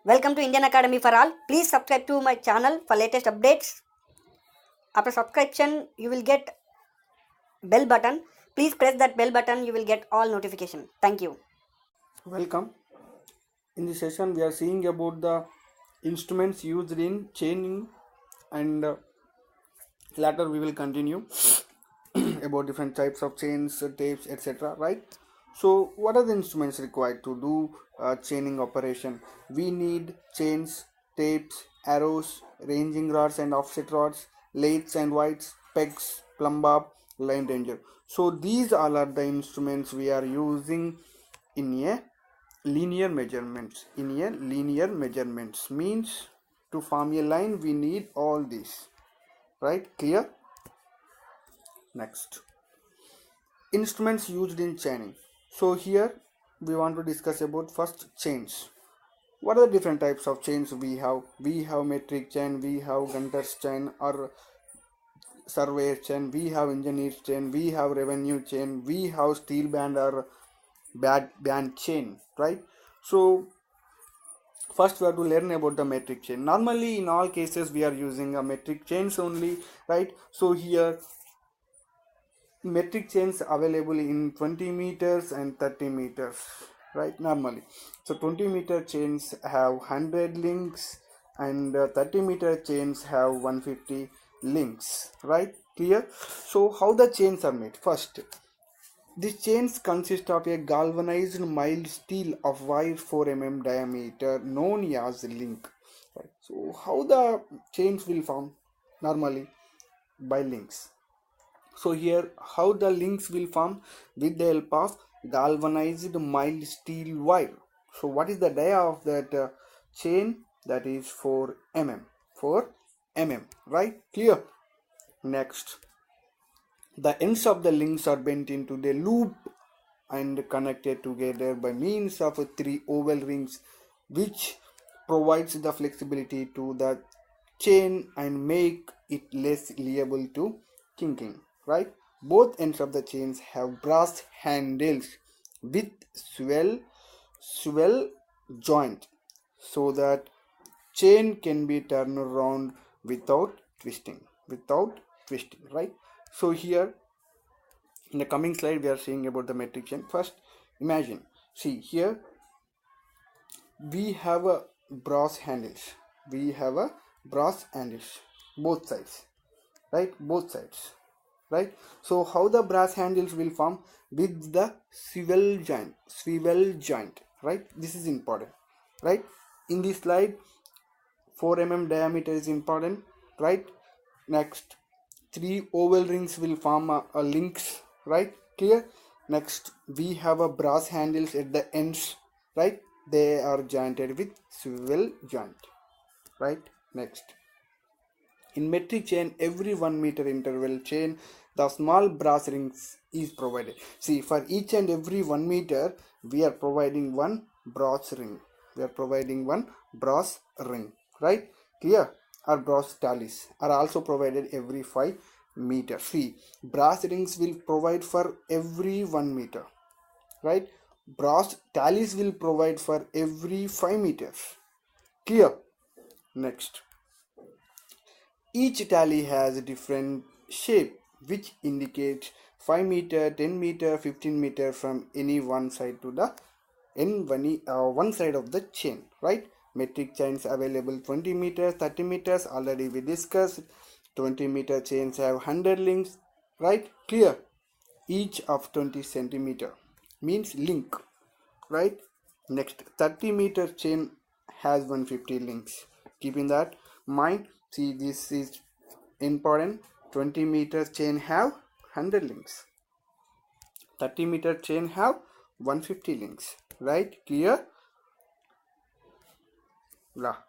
Welcome to Indian Academy for All. Please subscribe to my channel for latest updates. After subscription, you will get bell button. Please press that bell button. You will get all notification. Thank you. Welcome. In this session, we are seeing about the instruments used in chaining, and later we will continue about different types of chains, tapes, etc. Right? So, what are the instruments required to do chaining operation? We need chains, tapes, arrows, ranging rods and offset rods, lathes and weights, pegs, plumb bob, line ranger. So, these all are the instruments we are using in a linear measurements means to form a line we need all these, right? Clear? Next, instruments used in chaining. So here we want to discuss about first chains. What are the different types of chains we have metric chain, we have Gunter's chain or surveyor chain, we have engineer's chain, we have revenue chain, we have steel band or band chain, right? So first we have to learn about the metric chain. Normally in all cases we are using a metric chains only, right? So here metric chains available in 20 meters and 30 meters, right? Normally, so 20-meter chains have 100 links and 30-meter chains have 150 links, right? Clear? So how the chains are made? First, these chains consist of a galvanized mild steel of wire 4 mm diameter known as link. Right. So how the chains will form? Normally by links. So here how the links will form? With the help of galvanized mild steel wire. So what is the dia of that chain? That is 4 mm. 4 mm, right? Clear? Next, the ends of the links are bent into the loop and connected together by means of 3 oval rings, which provides the flexibility to the chain and make it less liable to kinking, right? Both ends of the chains have brass handles with swivel joint, so that chain can be turned around without twisting, right? So here in the coming slide we are seeing about the metric chain. First, imagine, see here we have a brass handles, both sides, right? Both sides, right? So how the brass handles will form? With the swivel joint, right? This is important, right? In this slide 4 mm diameter is important, right? Next, 3 oval rings will form a links, right? Clear? Next, we have a brass handles at the ends, right? They are jointed with swivel joint, right? Next, in metric chain, every 1 meter interval chain, the small brass rings is provided. See, for each and every 1 meter, we are providing one brass ring. Right? Clear? Or brass tallies are also provided every 5 meters. See, brass rings will provide for every 1 meter, right? Brass tallies will provide for every 5 meters. Clear? Next, each tally has a different shape which indicates 5 meter, 10 meter, 15 meter from any one side to the one side of the chain, right? Metric chains available 20 meters, 30 meters, already we discussed. 20-meter chains have 100 links, right? Clear? Each of 20 centimeter means link, right? Next, 30-meter chain has 150 links. Keeping that mind, see, this is important. 20-meter chain have 100 links, 30-meter chain have 150 links, right? Clear?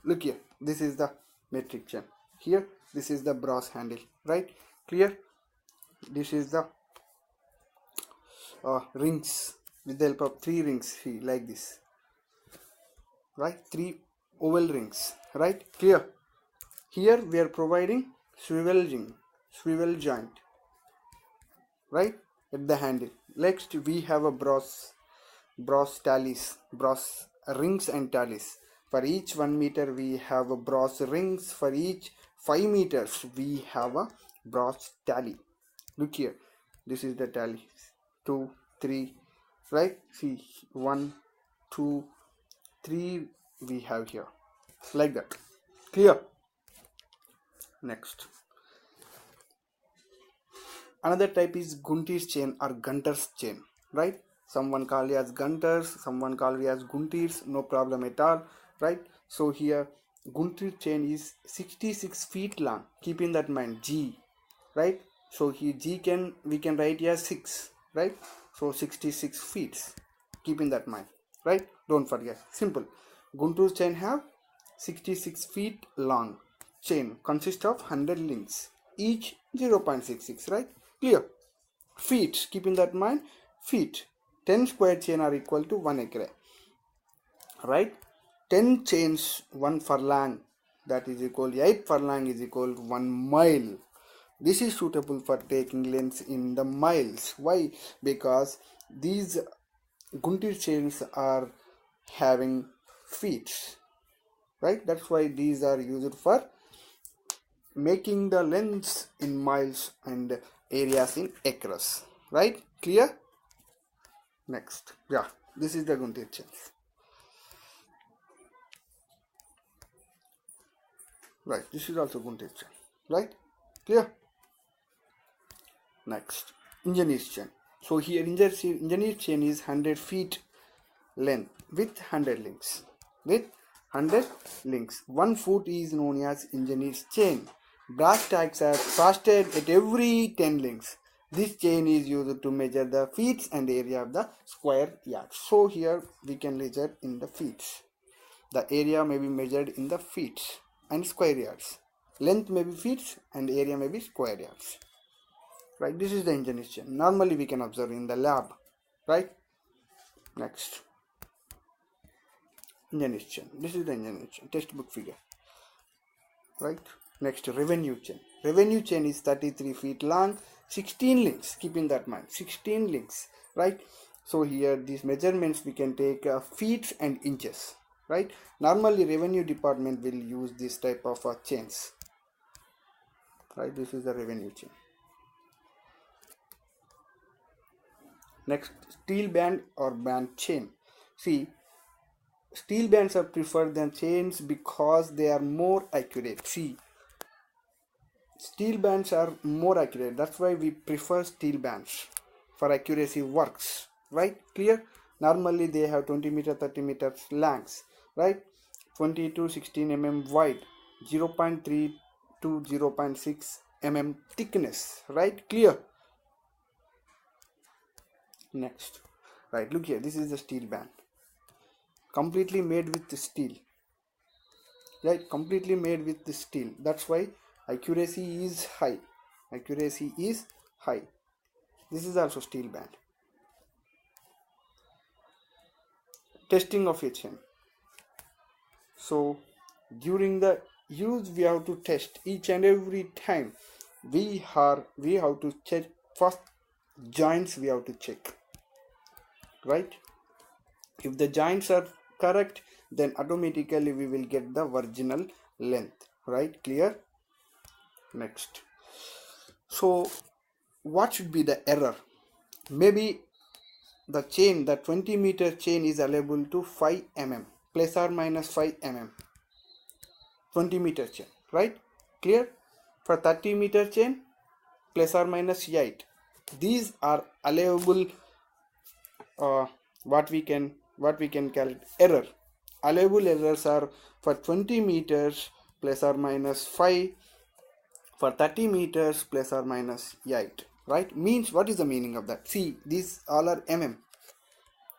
Look here, this is the metric chain. Here this is the brass handle, right? Clear? This is the rings with the help of 3 rings. See, like this, right? 3 oval rings, right? Clear? Here we are providing swivel joint, right, at the handle. Next, we have a brass rings and tallies. For each 1 meter we have a brass rings. For each 5 meters we have a brass tally. Look here, this is the tally. 2, 3, right? See, 1, 2, 3 we have here, like that. Clear? Next, another type is Gunter's chain or Gunter's chain, right? Someone call it as Gunters, someone call it as Gunters, no problem at all, right? So here Gunter chain is 66 feet long. Keep in that mind, G, right? So here G we can write as 6, right? So 66 feet. Keep in that mind, right? Don't forget. Simple. Gunter's chain have 66 feet long. Chain consists of 100 links, each 0.66, right? Clear? Feet, keep in that mind, feet. 10 square chain are equal to 1 acre, right? 10 chains, 1 furlong, that is equal, 8 furlong is equal to 1 mile. This is suitable for taking lengths in the miles. Why? Because these Gunter chains are having feet, right? That's why these are used for making the lengths in miles and areas in acres, right? Clear? Next, yeah, this is the Gunter chain, right? This is also Gunter chain, right? Clear? Next, engineer's chain. So here engineer's chain is 100 feet length with 100 links. With 100 links, 1 foot is known as engineer's chain. Brass tacks are fastened at every 10 links. This chain is used to measure the feet and area of the square yard. So here we can measure in the feet. The area may be measured in the feet and square yards. Length may be feet and area may be square yards. Right, this is the engineer's chain. Normally we can observe in the lab, right? Next, engineer's chain. This is the engineer's chain, textbook figure, right? Next, revenue chain. Revenue chain is 33 feet long, 16 links. Keep in that mind, 16 links, right? So here these measurements we can take feet and inches, right? Normally revenue department will use this type of chains, right? This is the revenue chain. Next, steel band or band chain. See, steel bands are preferred than chains because they are more accurate. See, steel bands are more accurate. That's why we prefer steel bands for accuracy works, right? Clear? Normally they have 20 meter, 30 meters lengths, right? 20 to 16 mm wide, 0.3 to 0.6 mm thickness, right? Clear? Next, right, look here, this is the steel band, completely made with the steel, right? Completely made with the steel. That's why accuracy is high. Accuracy is high. This is also steel band. Testing of a chain. So during the use we have to test each and every time. We have to check first joints. We have to check, right? If the joints are correct, then automatically we will get the original length, right? Clear? Next, so what should be the error? Maybe the chain, the 20 meter chain is allowable to 5 mm, plus or minus 5 mm, 20 meter chain, right? Clear? For 30 meter chain, plus or minus 8. These are allowable, what we can call it error. Allowable errors are for 20 meters plus or minus 5, for 30 meters plus or minus 8, right? Means, what is the meaning of that? See, these all are mm,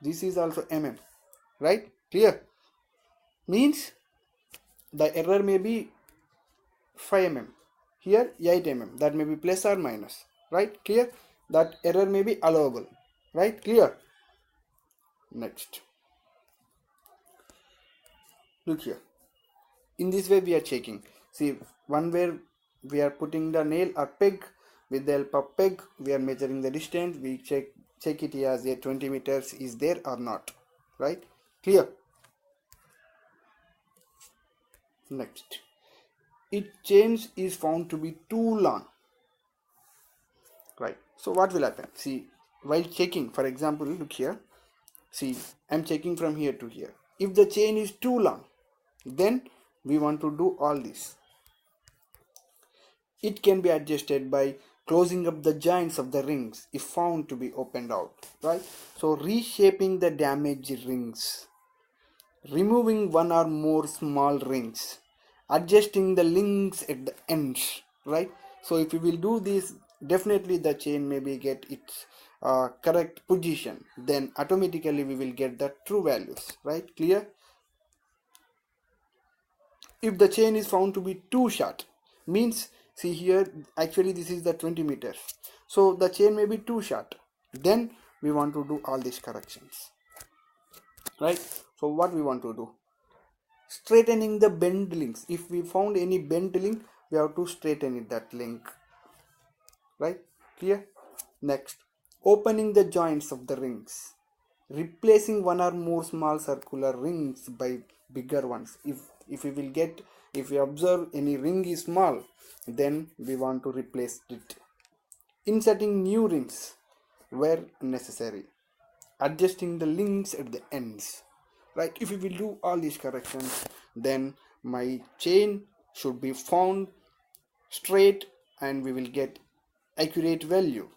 this is also mm, right? Clear? Means the error may be 5 mm, here 8 mm, that may be plus or minus, right? Clear? That error may be allowable, right? Clear? Next, look here, in this way we are checking. See, one where we are putting the nail or peg, with the help of peg we are measuring the distance. We check it as a 20 meters is there or not, right? Clear? Next, its chains is found to be too long, right? So what will happen? See, while checking, for example, look here. See, I'm checking from here to here. If the chain is too long, then we want to do all this. It can be adjusted by closing up the joints of the rings if found to be opened out, right? So reshaping the damaged rings, removing one or more small rings, adjusting the links at the ends, right? So if we will do this, definitely the chain maybe get its correct position, then automatically we will get the true values, right? Clear? If the chain is found to be too short, means, see here, actually this is the 20 meters, so the chain may be too short, then we want to do all these corrections, right? So what we want to do, straightening the bent links. If we found any bent link, we have to straighten it, that link, right? Clear? Next, opening the joints of the rings, replacing one or more small circular rings by bigger ones. If we will get, if we observe any ring is small, then we want to replace it. Inserting new rings where necessary, adjusting the links at the ends, right? If we will do all these corrections, then my chain should be found straight and we will get accurate value.